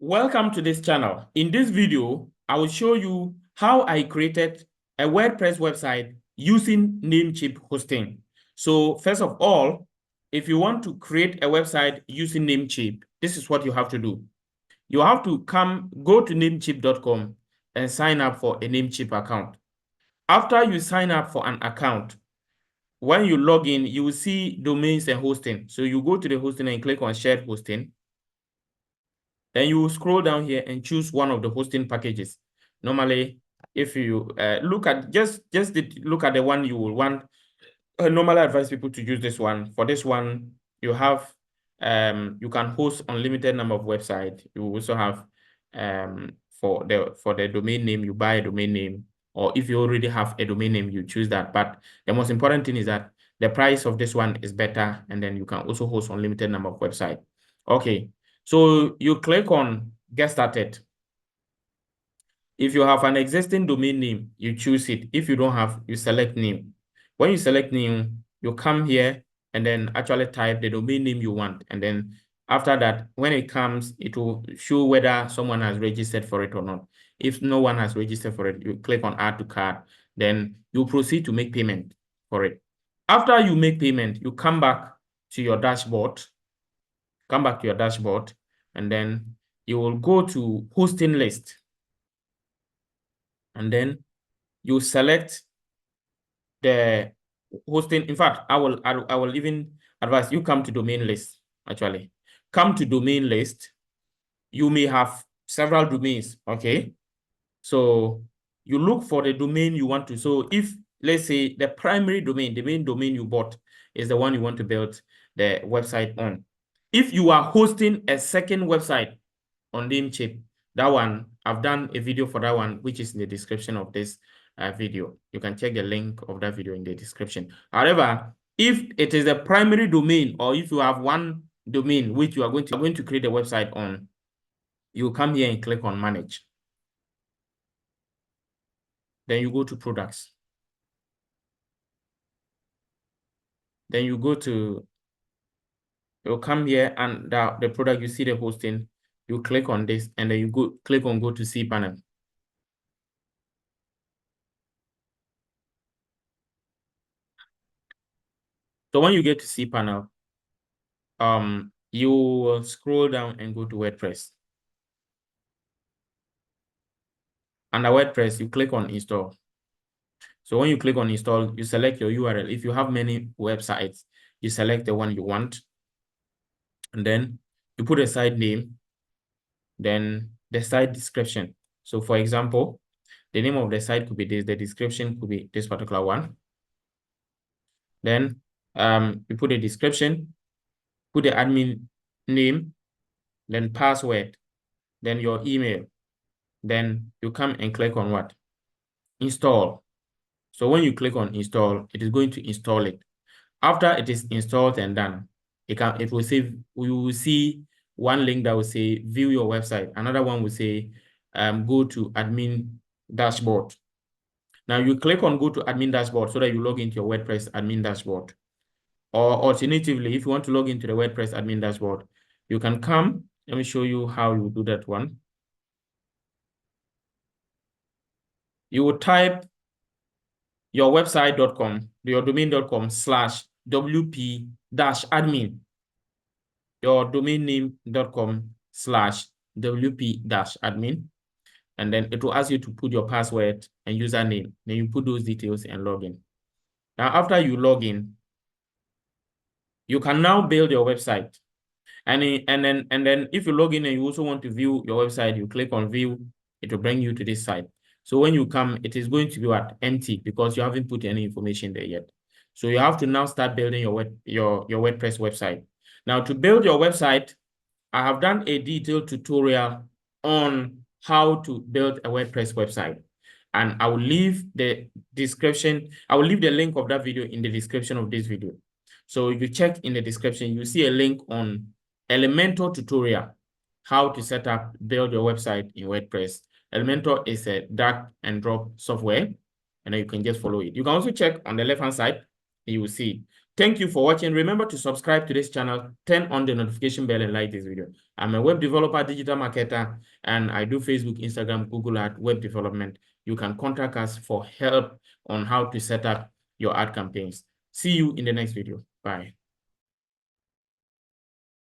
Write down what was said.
Welcome to this channel. In this video, I will show you how I created a WordPress website using Namecheap hosting. So first of all, if you want to create a website using Namecheap, this is what you have to do. You have to go to namecheap.com and sign up for a Namecheap account. After you sign up for an account, when you log in, you will see domains and hosting. So you go to the hosting and click on shared hosting. Then you will scroll down here and choose one of the hosting packages. Normally, if you look at look at the one you will want, I normally advise people to use this one. For this one, you have you can host unlimited number of websites. You also have for the domain name, you buy a domain name, or if you already have a domain name, you choose that. But the most important thing is that the price of this one is better, and then you can also host unlimited number of websites. Okay. So you click on Get Started. If you have an existing domain name, you choose it. If you don't have, you select New. When you select New, you come here and then actually type the domain name you want. And then after that, when it comes, it will show whether someone has registered for it or not. If no one has registered for it, you click on Add to Cart. Then you proceed to make payment for it. After you make payment, you come back to your dashboard. And then you will go to hosting list, and then you select the hosting. In fact, I will even advise you come to domain list. Actually, come to domain list. You may have several domains. Okay, so you look for the domain you want to. So if, let's say, the primary domain, the main domain you bought is the one you want to build the website on. If you are hosting a second website on Namecheap, that one, I've done a video for that one, which is in the description of this video. You can check the link of that video in the description. However, if it is the primary domain, or if you have one domain which you are going to create a website on, you come here and click on Manage. Then you go to Products. Then you go to, you'll come here, and the product, you see the hosting, you click on this, and then you click on Go to cPanel. So when you get to cPanel, you will scroll down and go to WordPress. Under WordPress, you click on Install. So when you click on Install, you select your URL. If you have many websites, you select the one you want. And then you put a site name, then the site description. So for example, the name of the site could be this, the description could be this particular one. Then you put a description, put the admin name, then password, then your email. Then you come and click on what? Install. So when you click on install, it is going to install it. After it is installed and done, it will say, we will see one link that will say view your website. Another one will say go to admin dashboard. Now you click on go to admin dashboard so that you log into your WordPress admin dashboard. Or alternatively, if you want to log into the WordPress admin dashboard, you can come. Let me show you how you do that one. You will type your website.com, your domain.com/wp-admin, your domain name.com/wp-admin, and then it will ask you to put your password and username. Then you put those details and log in. Now, after you log in, you can now build your website. And then if you log in and you also want to view your website, you click on view, it will bring you to this site. So when you come, it is going to be empty because you haven't put any information there yet. So you have to now start building your WordPress website. Now, to build your website, I have done a detailed tutorial on how to build a WordPress website. And I will leave the link of that video in the description of this video. So if you check in the description, you see a link on Elementor tutorial, how to build your website in WordPress. Elementor is a drag and drop software, and then you can just follow it. You can also check on the left-hand side, you will see Thank you for watching. Remember to subscribe to this channel, turn on the notification bell, and like this video. I'm a web developer, digital marketer, and I do Facebook, Instagram, Google Ad, web development. You can contact us for help on how to set up your ad campaigns. See you in the next video. Bye.